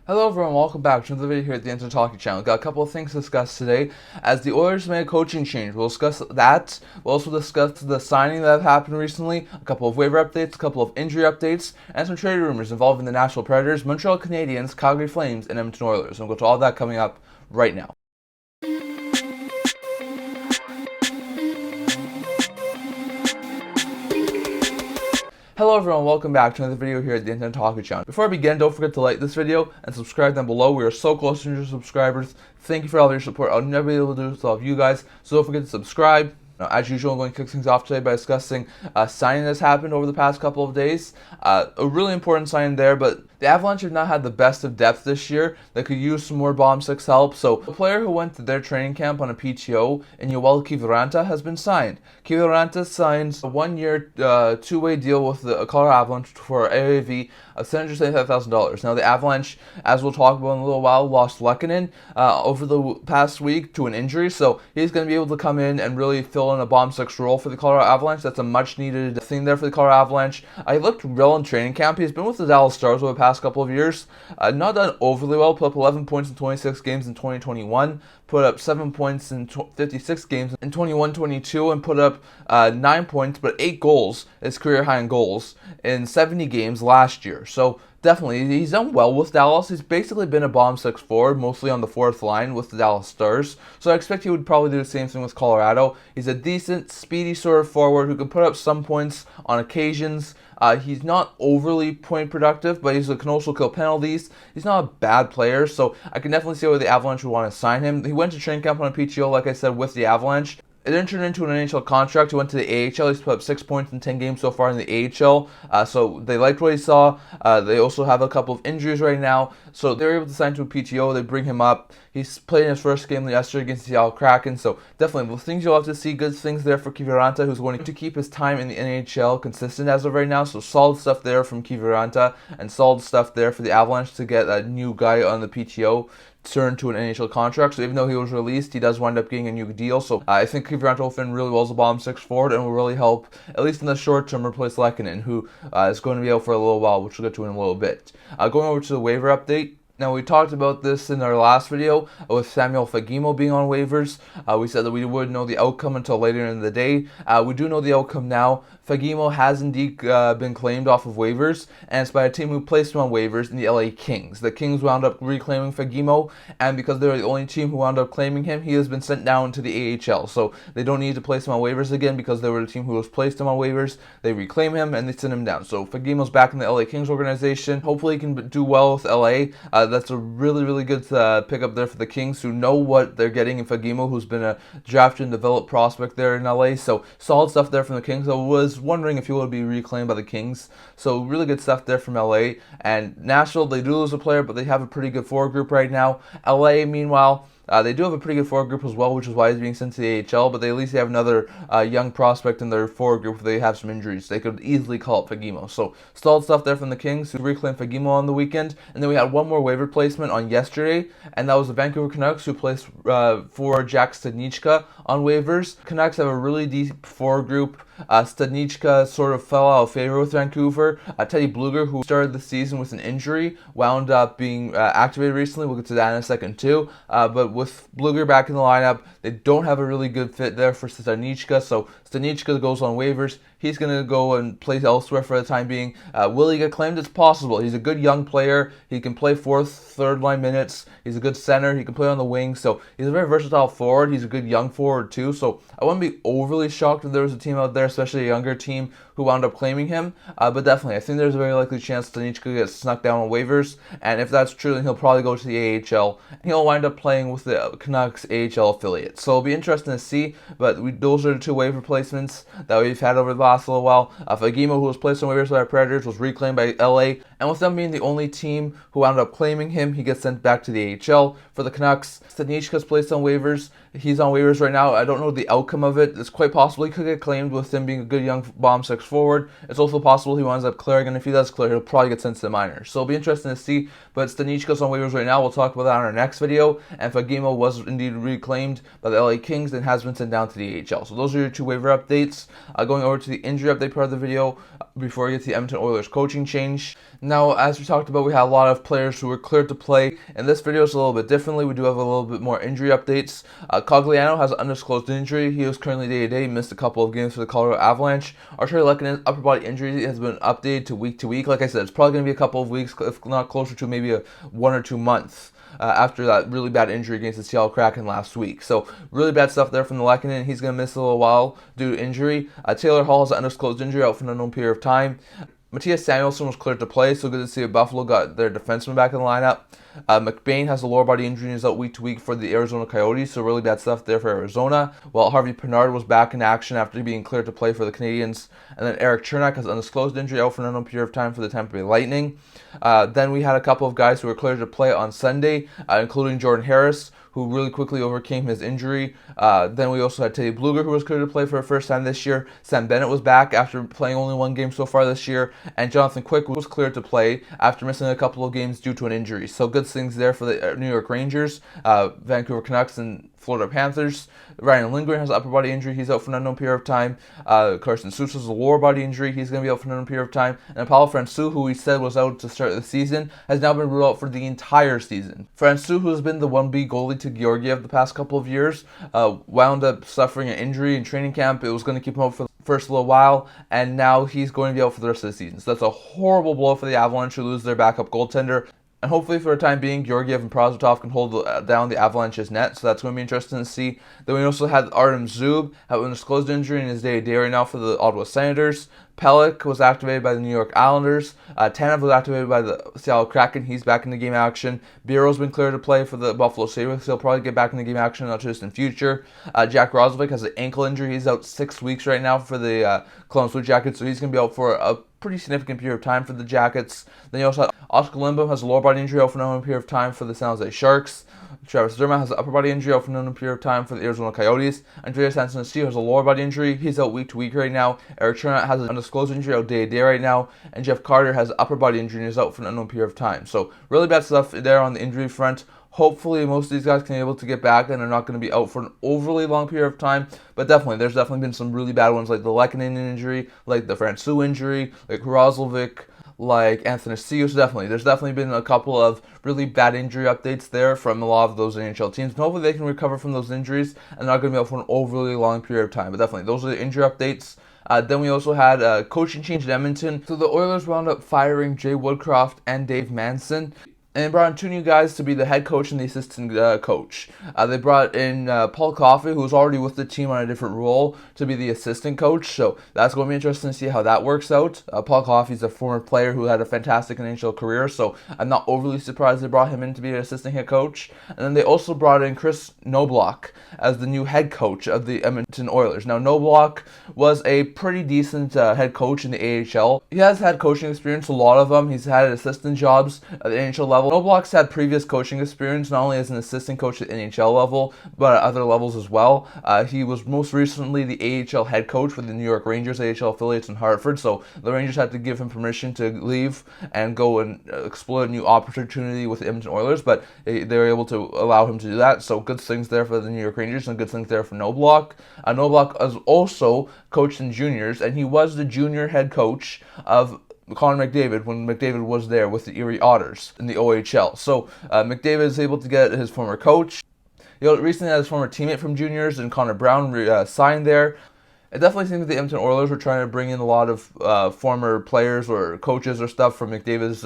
Hello everyone, welcome back to another video here at the Internet Talking Channel. We've got a couple of things to discuss today. As the Oilers made a coaching change, we'll discuss that. We'll also discuss the signing that have happened recently, a couple of waiver updates, a couple of injury updates, and some trade rumors involving the Nashville Predators, Montreal Canadiens, Calgary Flames, and Edmonton Oilers. And we'll go to all that coming up right now. Hello everyone, welcome back to another video here at the Internet Talking Channel. Before I begin, don't forget to like this video and subscribe down below. We are so close to 100 subscribers. Thank you for all of your support. I'll never be able to do this without you guys, so don't forget to subscribe. Now, as usual, I'm going to kick things off today by discussing a signing that's happened over the past couple of days. A really important signing there, but the Avalanche have not had the best of depth this year. They could use some more Bomb 6 help. So, a player who went to their training camp on a PTO in Kiviranta has been signed. Kiviranta signs a one-year, two-way deal with the Colorado Avalanche for AAV of $775,000. Now, the Avalanche, as we'll talk about in a little while, lost Lehkonen over the past week to an injury. So, he's going to be able to come in and really fill in a Bomb 6 role for the Colorado Avalanche. That's a much-needed thing there for the Colorado Avalanche. He looked well in training camp. He's been with the Dallas Stars over the past couple of years. Not done overly well. Put up 11 points in 26 games in 2021. Put up 7 points in 56 games in 21-22, and put up 9 points, but 8 goals, his career high in goals, in 70 games last year. So definitely, he's done well with Dallas. He's basically been a Bomb 6 forward, mostly on the fourth line with the Dallas Stars. So I expect he would probably do the same thing with Colorado. He's a decent, speedy sort of forward who can put up some points on occasions. He's not overly point productive, but he can also kill penalties. He's not a bad player, so I can definitely see why the Avalanche would want to sign him. He went to training camp on a PTO, like I said, with the Avalanche. It didn't turn into an NHL contract. He went to the AHL. He's put up 6 points in 10 games so far in the AHL. So they liked what he saw. They also have a couple of injuries right now. So they're able to sign to a PTO. They bring him up. He's played in his first game yesterday against the Seattle Kraken. So definitely, the things you'll have to see, good things there for Kiviranta, who's going to keep his time in the NHL consistent as of right now. So solid stuff there from Kiviranta, and solid stuff there for the Avalanche to get a new guy on the PTO turn to an NHL contract. So even though he was released, he does wind up getting a new deal. So I think Kiviranta will fit in really well as a Bomb 6 forward and will really help, at least in the short term, replace Lehkonen, who is going to be out for a little while, which we'll get to in a little bit. Going over to the waiver update. Now, we talked about this in our last video with Samuel Fagemo being on waivers. We said that we wouldn't know the outcome until later in the day. We do know the outcome now. Fagemo has indeed been claimed off of waivers, and it's by a team who placed him on waivers in the LA Kings. The Kings wound up reclaiming Fagemo, and because they're the only team who wound up claiming him, he has been sent down to the AHL. So they don't need to place him on waivers again because they were the team who was placed him on waivers. They reclaim him, and they send him down. So Fagemo's back in the LA Kings organization. Hopefully he can do well with LA. That's a really good pickup there for the Kings, who know what they're getting in Fagemo, who's been a drafted and developed prospect there in LA. So solid stuff there from the Kings. I was wondering if he would be reclaimed by the Kings. So really good stuff there from LA. And Nashville, they do lose a player, but they have a pretty good forward group right now. LA, meanwhile, they do have a pretty good forward group as well, which is why he's being sent to the AHL, but they at least have another young prospect in their forward group if they have some injuries. They could easily call up Fagemo. So solid stuff there from the Kings, who reclaimed Fagemo on the weekend. And then we had one more waiver placement on yesterday, and that was the Vancouver Canucks, who placed for Jack Studnicka on waivers. Canucks have a really deep forward group. Studnicka sort of fell out of favor with Vancouver. Teddy Bluger, who started the season with an injury, wound up being activated recently. We'll get to that in a second too. But with Bluger back in the lineup, they don't have a really good fit there for Studnicka. So Studnicka goes on waivers. He's going to go and play elsewhere for the time being. Will he get claimed? It's possible. He's a good young player. He can play fourth, third line minutes. He's a good center. He can play on the wing. So he's a very versatile forward. He's a good young forward too. So I wouldn't be overly shocked if there was a team out there, especially a younger team, who wound up claiming him. But definitely, I think there's a very likely chance Studnicka gets snuck down on waivers. And if that's true, then he'll probably go to the AHL. And he'll wind up playing with the Canucks AHL affiliate. So it'll be interesting to see. But those are the two waiver placements that we've had over the last little while. Fagemo, who was placed on waivers by the Predators, was reclaimed by LA. And with them being the only team who wound up claiming him, he gets sent back to the AHL. For the Canucks, Studnicka's placed on waivers. He's on waivers right now. I don't know the outcome of it. It's quite possible he could get claimed with him being a good young Bomb 6 forward. It's also possible he winds up clearing, and if he does clear, he'll probably get sent to the minors. So it'll be interesting to see. But Studnicka's on waivers right now. We'll talk about that in our next video. And Fagemo was indeed reclaimed by the LA Kings and has been sent down to the AHL. So those are your two waiver updates. Going over to the injury update part of the video before we get to the Edmonton Oilers coaching change. Now, as we talked about, we had a lot of players who were cleared to play. In this video, it's a little bit differently. We do have a little bit more injury updates. Cogliano has an undisclosed injury. He was currently day-to-day, missed a couple of games for the Colorado Avalanche. Lehkonen's upper body injury has been updated to week. Like I said, it's probably going to be a couple of weeks, if not closer to maybe 1 or 2 months. After that really bad injury against the Seattle Kraken last week. So really bad stuff there from the Lehkonen. He's going to miss a little while due to injury. Taylor Hall has an undisclosed injury out for an unknown period of time. Matthias Samuelsson was cleared to play, so good to see Buffalo got their defenseman back in the lineup. McBain has a lower body injury and is out week to week for the Arizona Coyotes, so really bad stuff there for Arizona. While Harvey Pinard was back in action after being cleared to play for the Canadiens. And then Eric Chernak has an undisclosed injury out for an unknown period of time for the Tampa Bay Lightning. Then we had a couple of guys who were cleared to play on Sunday, including Jordan Harris, who really quickly overcame his injury. Then we also had Teddy Bluger, who was cleared to play for the first time this year. Sam Bennett was back after playing only 1 game so far this year. And Jonathan Quick was cleared to play after missing a couple of games due to an injury. So good things there for the New York Rangers, Vancouver Canucks, and Florida Panthers. Ryan Lindgren has an upper body injury. He's out for an unknown period of time. Carson Sousa has a lower body injury. He's going to be out for an unknown period of time. And Paulo Francouz, who we said was out to start the season, has now been ruled out for the entire season. Francouz, who has been the 1B goalie to Georgiev the past couple of years, wound up suffering an injury in training camp. It was going to keep him out for the first little while, and now he's going to be out for the rest of the season. So that's a horrible blow for the Avalanche, who lose their backup goaltender. And hopefully for the time being, Georgiev and Prosvetov can hold down the Avalanche's net, so that's going to be interesting to see. Then we also had Artem Zub have an undisclosed injury in his day-to-day right now for the Ottawa Senators. Pelech was activated by the New York Islanders. Tanev was activated by the Seattle Kraken. He's back in the game action. Bureau's been cleared to play for the Buffalo Sabres. He'll probably get back in the game action not just in future. Jack Roslovic has an ankle injury. He's out 6 weeks right now for the Columbus Blue Jackets, so he's going to be out for a pretty significant period of time for the Jackets. Then you also have Oscar Lindblom has a lower body injury out for an unknown period of time for the San Jose Sharks. Travis Dermott has an upper body injury out for an unknown period of time for the Arizona Coyotes. Andreas Athanasiou has a lower body injury. He's out week to week right now. Eric Chernak has an undisclosed injury out day-to-day right now. And Jeff Carter has an upper body injury and is out for an unknown period of time. So really bad stuff there on the injury front. Hopefully most of these guys can be able to get back and they're not going to be out for an overly long period of time. But there's definitely been some really bad ones like the Lehkonen injury, like the Francouz injury, like Roslovic, like Athanasiou. So there's definitely been a couple of really bad injury updates there from a lot of those NHL teams. And hopefully they can recover from those injuries and not going to be out for an overly long period of time. But definitely, those are the injury updates. Then we also had a coaching change in Edmonton. So the Oilers wound up firing Jay Woodcroft and Dave Manson, and they brought in 2 new guys to be the head coach and the assistant coach. They brought in Paul Coffey, who was already with the team on a different role, to be the assistant coach. So that's going to be interesting to see how that works out. Paul Coffey is a former player who had a fantastic NHL career, so I'm not overly surprised they brought him in to be an assistant head coach. And then they also brought in Chris Knoblauch as the new head coach of the Edmonton Oilers. Now, Knoblauch was a pretty decent head coach in the AHL. He has had coaching experience, a lot of them. He's had assistant jobs at the NHL level. Knoblauch's had previous coaching experience, not only as an assistant coach at NHL level, but at other levels as well. He was most recently the AHL head coach for the New York Rangers AHL affiliates in Hartford, so the Rangers had to give him permission to leave and go and explore a new opportunity with the Edmonton Oilers, but they were able to allow him to do that, so good things there for the New York Rangers and good things there for Knoblauch. Knoblauch has also coached in juniors, and he was the junior head coach of Connor McDavid when McDavid was there with the Erie Otters in the OHL. So McDavid is able to get his former coach. He recently had his former teammate from juniors and Connor Brown signed there. It definitely seems that the Edmonton Oilers were trying to bring in a lot of former players or coaches or stuff from McDavid's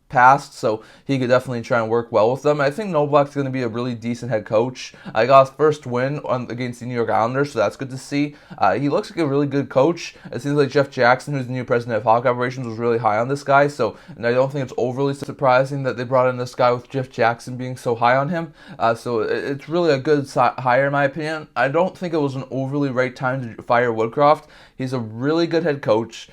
past, so he could definitely try and work well with them. I think Knoblauch's going to be a really decent head coach. I got his first win against the New York Islanders, so that's good to see. He looks like a really good coach. It seems like Jeff Jackson, who's the new president of Hockey Operations, was really high on this guy, and I don't think it's overly surprising that they brought in this guy with Jeff Jackson being so high on him. So it's really a good hire in my opinion. I don't think it was an overly right time to fire Woodcroft. He's a really good head coach.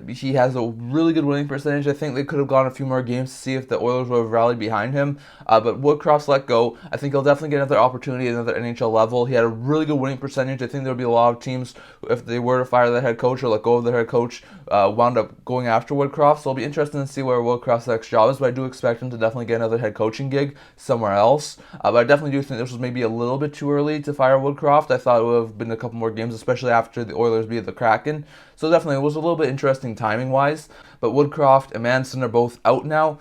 He has a really good winning percentage. I think they could have gone a few more games to see if the Oilers would have rallied behind him. But Woodcroft's let go. I think he'll definitely get another opportunity at another NHL level. He had a really good winning percentage. I think there would be a lot of teams, if they were to fire their head coach or let go of their head coach, wound up going after Woodcroft. So it'll be interesting to see where Woodcroft's next job is. But I do expect him to definitely get another head coaching gig somewhere else. But I definitely do think this was maybe a little bit too early to fire Woodcroft. I thought it would have been a couple more games, especially after the Oilers beat the Kraken. So definitely, it was a little bit interesting timing-wise. but Woodcroft and Manson are both out now.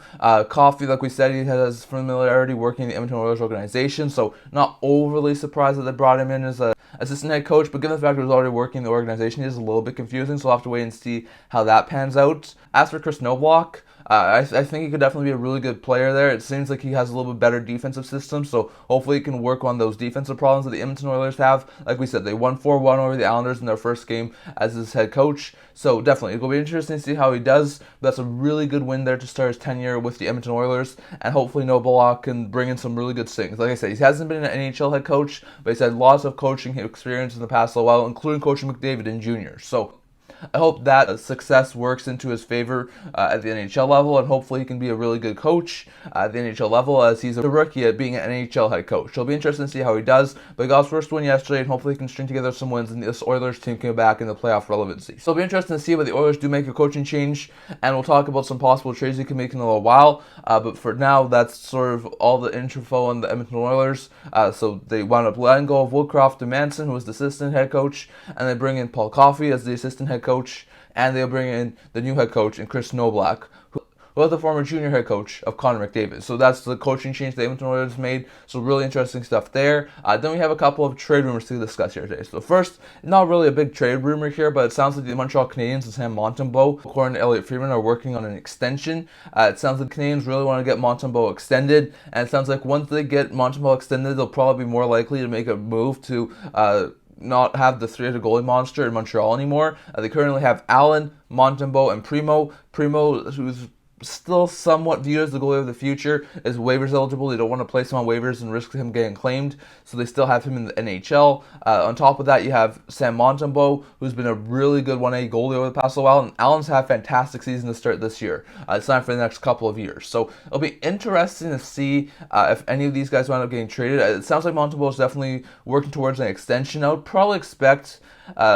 Coffey, like we said, he has familiarity working in the Edmonton Oilers organization, so not overly surprised that they brought him in as a assistant head coach, but given the fact he was already working in the organization, it is a little bit confusing, so we'll have to wait and see how that pans out. As for Knoblauch, I think he could definitely be a really good player there. It seems like he has a little bit better defensive system, so hopefully he can work on those defensive problems that the Edmonton Oilers have. Like we said, they won 4-1 over the Islanders in their first game as his head coach, so definitely it will be interesting to see how he does. But that's a really good win there to start his tenure with the Edmonton Oilers, and hopefully Knoblauch can bring in some really good things. Like I said, he hasn't been an NHL head coach, but he's had lots of coaching experience in the past little while, including coaching McDavid in junior. So I hope that success works into his favor at the NHL level, and hopefully he can be a really good coach at the NHL level, as he's a rookie at being an NHL head coach. It'll be interesting to see how he does, but he got his first win yesterday, and hopefully he can string together some wins, and this Oilers team can get back in the playoff relevancy. So it'll be interesting to see what the Oilers do make a coaching change, and we'll talk about some possible trades he can make in a little while, but for now, that's sort of all the info on the Edmonton Oilers. So they wound up letting go of Woodcroft and Manson, who was the assistant head coach, and they bring in Paul Coffey as the assistant head coach, and they'll bring in the new head coach and Knoblauch, who was the former junior head coach of Connor McDavid. So that's the coaching change the Edmonton Oilers made. So really interesting stuff there. Then we have a couple of trade rumors to discuss here today. So first, not really a big trade rumor here, but it sounds like the Montreal Canadiens and Sam Montembeault, according to Elliot Friedman, are working on an extension. It sounds like the Canadiens really want to get Montembeault extended, and it sounds like once they get Montembeault extended, they'll probably be more likely to make a move to not have the three-headed goalie monster in Montreal anymore. They currently have Allen, Montembeault, and Primo. Primo, who's still somewhat viewed as the goalie of the future, is waivers eligible. They don't want to place him on waivers and risk him getting claimed, so they still have him in the NHL. On top of that, you have Sam Montembeault, who's been a really good 1A goalie over the past little while, and Allen's had a fantastic season to start this year. It's not for the next couple of years, so it'll be interesting to see if any of these guys wind up getting traded. It sounds like Montembeault is definitely working towards an extension. I would probably expect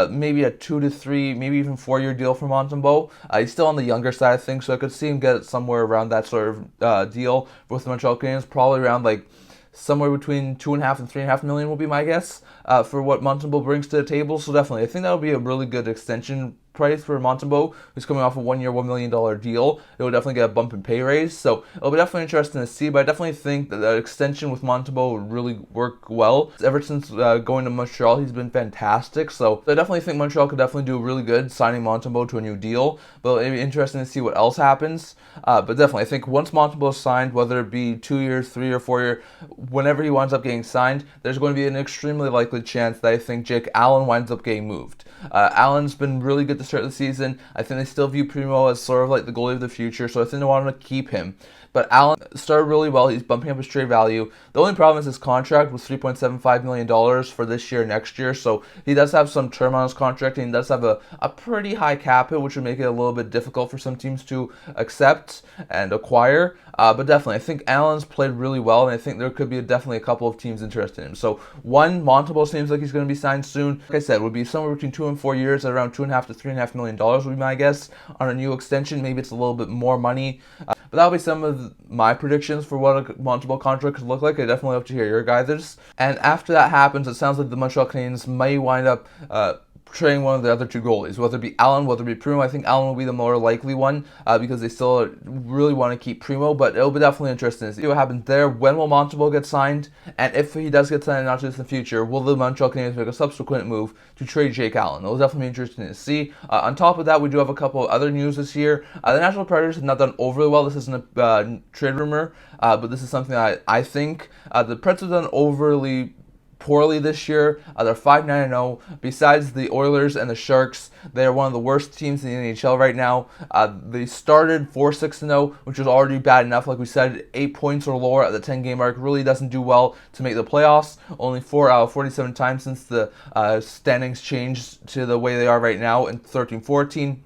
maybe a 2 to 3, maybe even 4-year deal for Montembeault. He's still on the younger side of things, so I could see him get somewhere around that sort of deal with the Montreal Canadiens, probably around like somewhere between $2.5 and $3.5 million will be my guess for what Montembeault brings to the table. So definitely, I think that would be a really good extension price for Montembeault, who's coming off a 1-year, $1 million deal. It will definitely get a bump in pay raise, so it'll be definitely interesting to see, but I definitely think that the extension with Montembeault would really work well. Ever since going to Montreal, he's been fantastic, so I definitely think Montreal could definitely do really good signing Montembeault to a new deal, but it'll be interesting to see what else happens. But definitely, I think once Montembeault is signed, whether it be 2 years, 3 or 4 years, whenever he winds up getting signed, there's going to be an extremely likely chance that I think Jake Allen winds up getting moved. Allen's been really good to start the season. I think they still view Primo as sort of like the goalie of the future, so I think they want to keep him. But Allen started really well. He's bumping up his trade value. The only problem is his contract was $3.75 million for this year, next year. So he does have some term on his contract, and he does have a pretty high cap hit, which would make it a little bit difficult for some teams to accept and acquire. But definitely, I think Allen's played really well, and I think there could be definitely a couple of teams interested in him. So one, Montembeault seems like he's going to be signed soon. Like I said, would be somewhere between 2 and 4 years, at around $2.5 to $3.5 million would be my guess on a new extension. Maybe it's a little bit more money. But that'll be some of my predictions for what a Montembeault contract could look like. I definitely hope to hear your guys'. And after that happens, it sounds like the Montreal Canadiens may wind up trading one of the other two goalies, whether it be Allen, whether it be Primo. I think Allen will be the more likely one because they still really want to keep Primo, but it'll be definitely interesting to see what happens there. When will Montembeault get signed? And if he does get signed, not just in the future, will the Montreal Canadiens make a subsequent move to trade Jake Allen? It'll definitely be interesting to see. On top of that, we do have a couple of other news this year. The Nashville Predators have not done overly well. This isn't a trade rumor, but this is something that I think the Preds have done overly poorly this year. They're 5-9-0. Besides the Oilers and the Sharks, they are one of the worst teams in the NHL right now. They started 4-6-0, which was already bad enough. Like we said, 8 points or lower at the 10-game mark really doesn't do well to make the playoffs. Only 4 out of 47 times since the standings changed to the way they are right now in 13-14.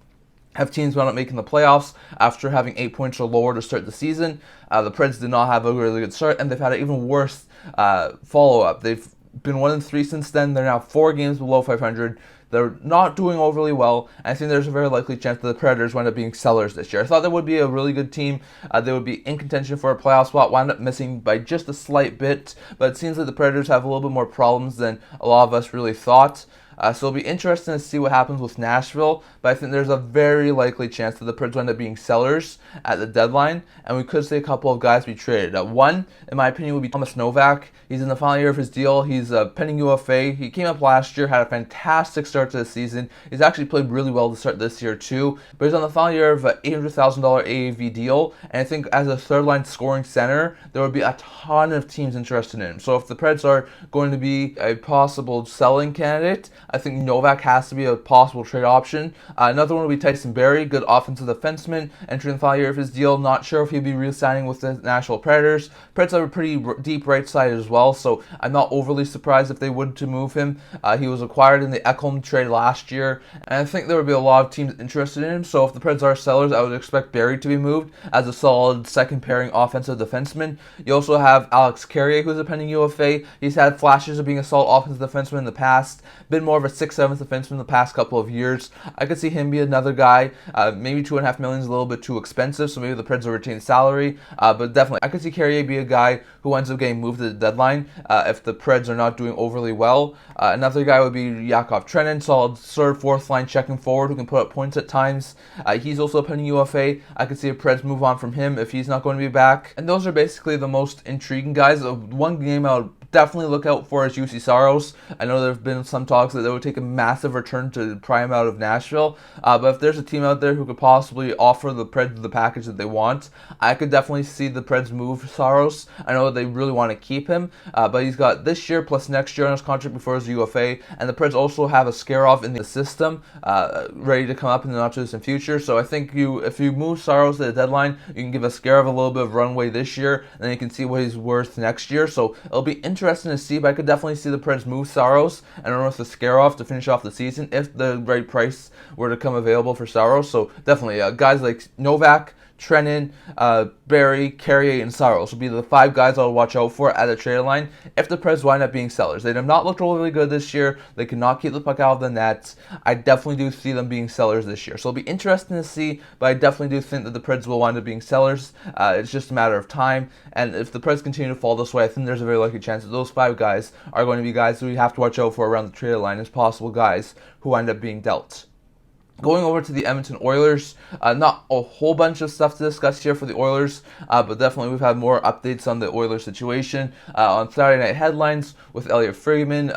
Have teams wound up making the playoffs after having 8 points or lower to start the season. The Preds did not have a really good start, and they've had an even worse follow-up. They've been 1-3 since then. They're now 4 games below 500. They're not doing overly well. I think there's a very likely chance that the Predators wind up being sellers this year. I thought that would be a really good team. They would be in contention for a playoff spot. Wound up missing by just a slight bit, but it seems like the Predators have a little bit more problems than a lot of us really thought. So it'll be interesting to see what happens with Nashville, but I think there's a very likely chance that the Preds will end up being sellers at the deadline, and we could see a couple of guys be traded. One, in my opinion, would be Thomas Novak. He's in the final year of his deal. He's a pending UFA. He came up last year, had a fantastic start to the season. He's actually played really well to start this year too, but he's on the final year of an $800,000 AAV deal, and I think as a third-line scoring center, there would be a ton of teams interested in him. So if the Preds are going to be a possible selling candidate, I think Novak has to be a possible trade option. Another one would be Tyson Barrie, good offensive defenseman, entering the final year of his deal. Not sure if he'd be re-signing with the Nashville Predators. Preds have a pretty deep right side as well, so I'm not overly surprised if they would to move him. He was acquired in the Lehkonen trade last year, and I think there would be a lot of teams interested in him. So if the Preds are sellers, I would expect Barrie to be moved as a solid second pairing offensive defenseman. You also have Alex Carrier, who's a pending UFA. He's had flashes of being a solid offensive defenseman in the past, been more of a 6'7" defenseman in the past couple of years. I could see him be another guy. Maybe $2.5 million is a little bit too expensive, so maybe the Preds will retain salary. But definitely, I could see Carrier be a guy who ends up getting moved to the deadline if the Preds are not doing overly well. Another guy would be Yakov Trenin, solid third, fourth line checking forward who can put up points at times. He's also a pending UFA. I could see a Preds move on from him if he's not going to be back. And those are basically the most intriguing guys. One game I would definitely look out for is UC Saros. I know there have been some talks that they would take a massive return to pry him out of Nashville, but if there's a team out there who could possibly offer the Preds the package that they want, I could definitely see the Preds move Saros. I know they really want to keep him, but he's got this year plus next year on his contract before his UFA, and the Preds also have a Skarov in the system ready to come up in the not-too-distant future. So I think if you move Saros at the deadline, you can give a Skarov a little bit of runway this year, and then you can see what he's worth next year. So it'll be interesting to see, but I could definitely see the Preds move Saros and run with the Skarov to finish off the season if the right price were to come available for Saros. So definitely guys like Novak, Trenin, Barrie, Carrier, and Saros will be the 5 guys I'll watch out for at the trade line if the Preds wind up being sellers. They have not looked really good this year. They cannot keep the puck out of the net. I definitely do see them being sellers this year. So it'll be interesting to see, but I definitely do think that the Preds will wind up being sellers. It's just a matter of time. And if the Preds continue to fall this way, I think there's a very likely chance that those 5 guys are going to be guys that we have to watch out for around the trade line as possible guys who wind up being dealt. Going over to the Edmonton Oilers, not a whole bunch of stuff to discuss here for the Oilers, but definitely we've had more updates on the Oilers situation. On Saturday Night Headlines with Elliot Friedman,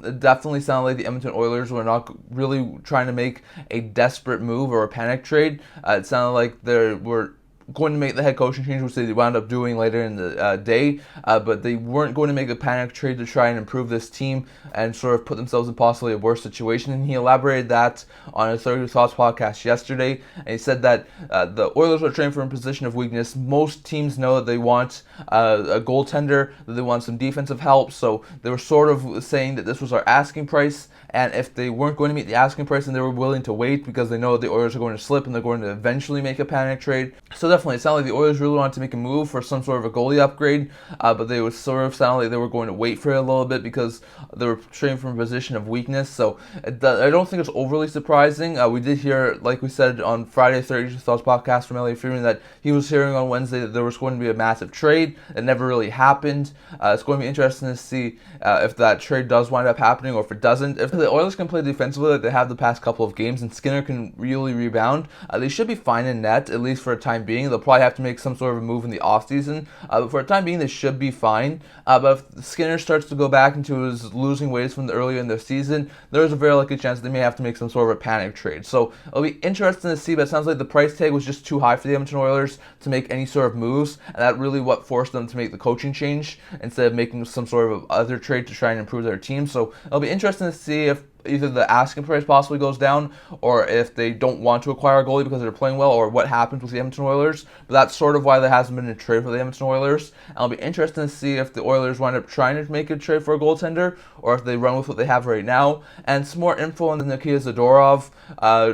it definitely sounded like the Edmonton Oilers were not really trying to make a desperate move or a panic trade. It sounded like they were going to make the head coaching change, which they wound up doing later in the day, but they weren't going to make a panic trade to try and improve this team and sort of put themselves in possibly a worse situation. And he elaborated that on his 30 Thoughts podcast yesterday, and he said that the Oilers are trained from a position of weakness. Most teams know that they want a goaltender, that they want some defensive help, so they were sort of saying that this was our asking price, and if they weren't going to meet the asking price, then they were willing to wait because they know that the Oilers are going to slip and they're going to eventually make a panic trade. So definitely, it sounded like the Oilers really wanted to make a move for some sort of a goalie upgrade, but they would sort of sound like they were going to wait for it a little bit because they were trained from a position of weakness. So I don't think it's overly surprising. We did hear, like we said on Friday, 30 Thoughts podcast from Elliot Friedman, that he was hearing on Wednesday that there was going to be a massive trade. It never really happened. It's going to be interesting to see if that trade does wind up happening or if it doesn't. If the Oilers can play defensively like they have the past couple of games and Skinner can really rebound, they should be fine in net, at least for a time being. They'll probably have to make some sort of a move in the offseason, but for a time being, they should be fine. But if Skinner starts to go back into his losing ways from earlier in the season, there's a very likely chance they may have to make some sort of a panic trade. So it'll be interesting to see, but it sounds like the price tag was just too high for the Edmonton Oilers to make any sort of moves, and that really what forced them to make the coaching change instead of making some sort of other trade to try and improve their team. So it'll be interesting to see if either the asking price possibly goes down or if they don't want to acquire a goalie because they're playing well, or what happens with the Edmonton Oilers. But that's sort of why there hasn't been a trade for the Edmonton Oilers. And it'll be interesting to see if the Oilers wind up trying to make a trade for a goaltender or if they run with what they have right now. And some more info on the Nikita Zadorov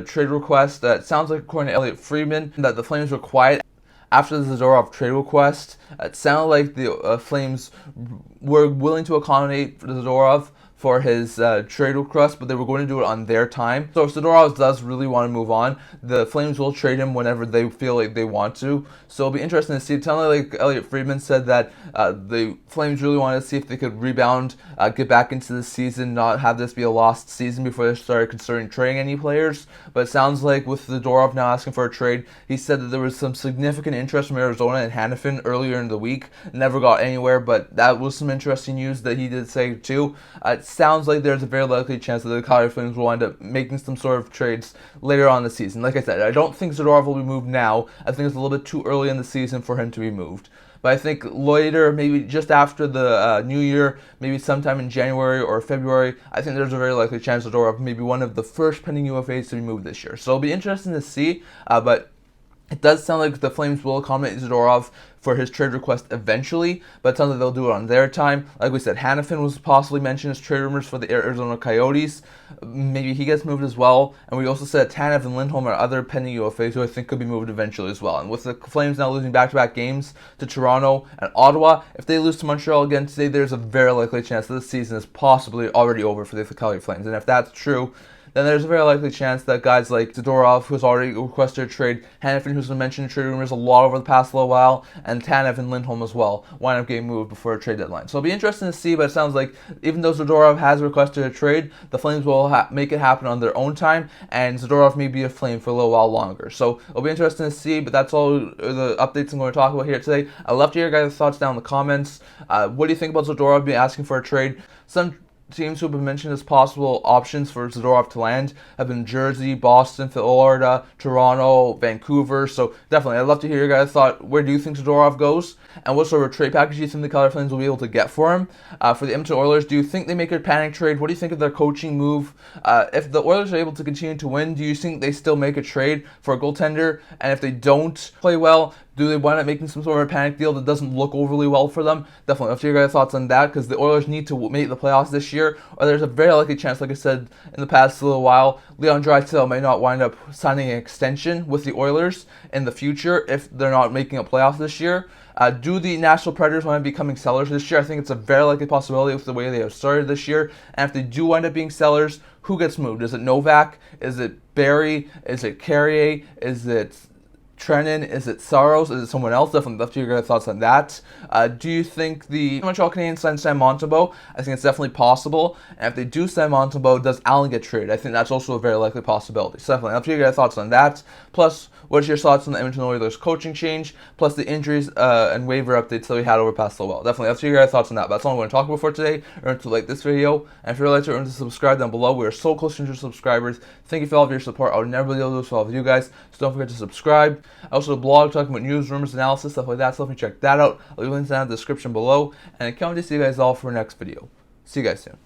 trade request. That sounds like, according to Elliot Friedman, that the Flames were quiet after the Zadorov trade request. It sounded like the Flames were willing to accommodate Zadorov for his trade request, but they were going to do it on their time. So if Zadorov does really want to move on, the Flames will trade him whenever they feel like they want to. So it'll be interesting to see. Tell me, like Elliot Friedman said that the Flames really wanted to see if they could rebound, get back into the season, not have this be a lost season before they started considering trading any players. But it sounds like with Zadorov now asking for a trade, he said that there was some significant interest from Arizona and Hanifin earlier in the week. Never got anywhere, but that was some interesting news that he did say too. It sounds like there's a very likely chance that the Calgary Flames will end up making some sort of trades later on in the season. Like I said, I don't think Zadorov will be moved now. I think it's a little bit too early in the season for him to be moved. But I think later, maybe just after the New Year, maybe sometime in January or February, I think there's a very likely chance Zadorov may be one of the first pending UFAs to be moved this year. So it'll be interesting to see, but it does sound like the Flames will accommodate Zadorov for his trade request eventually, but it sounds like they'll do it on their time. Like we said, Hanifin was possibly mentioned as trade rumors for the Arizona Coyotes. Maybe he gets moved as well. And we also said Tanev and Lindholm are other pending UFAs who I think could be moved eventually as well. And with the Flames now losing back-to-back games to Toronto and Ottawa, if they lose to Montreal again today, there's a very likely chance that the season is possibly already over for the Calgary Flames. And if that's true, then there's a very likely chance that guys like Zadorov, who's already requested a trade, Hanifin, who's been mentioned in trade rumors a lot over the past little while, and Tanev and Lindholm as well, wind up getting moved before a trade deadline. So it'll be interesting to see, but it sounds like even though Zadorov has requested a trade, the Flames will make it happen on their own time, and Zadorov may be a Flame for a little while longer. So it'll be interesting to see, but that's all the updates I'm going to talk about here today. I'd love to hear your guys' thoughts down in the comments. What do you think about Zadorov being asking for a trade? Some teams who have been mentioned as possible options for Zadorov to land have been Jersey, Boston, Florida, Toronto, Vancouver. So definitely, I'd love to hear your guys' thought. Where do you think Zadorov goes? And what sort of trade package do you think the Calgary Flames will be able to get for him? For the Edmonton Oilers, do you think they make a panic trade? What do you think of their coaching move? If the Oilers are able to continue to win, do you think they still make a trade for a goaltender? And if they don't play well, do they wind up making some sort of a panic deal that doesn't look overly well for them? Definitely, I'll hear your guys' thoughts on that, because the Oilers need to make the playoffs this year, or there's a very likely chance, like I said in the past little while, Leon Draisaitl may not wind up signing an extension with the Oilers in the future if they're not making a playoff this year. Do the Nashville Predators wind up becoming sellers this year? I think it's a very likely possibility with the way they have started this year. And if they do wind up being sellers, who gets moved? Is it Novak? Is it Barrie? Is it Carrier? Is it Trennan? Is it Saros? Is it someone else? Definitely love to hear your thoughts on that. Do you think the Montreal Canadiens sign Sam Montembeault? I think it's definitely possible. And if they do sign Montembeault, does Allen get traded? I think that's also a very likely possibility. So definitely love to hear your thoughts on that. Plus, what's your thoughts on the Edmonton Oilers coaching change? Plus the injuries and waiver updates that we had over the past little while. Definitely love to hear your thoughts on that. But that's all I'm going to talk about for today. Remember to like this video. And if you're like to, remember to subscribe down below. We are so close to 100 subscribers. Thank you for all of your support. I would never be able to do this without you guys. So don't forget to subscribe. I also have a blog talking about news, rumors, analysis, stuff like that. So if you check that out, I'll leave links down in the description below. And I can't wait to see you guys all for our next video. See you guys soon.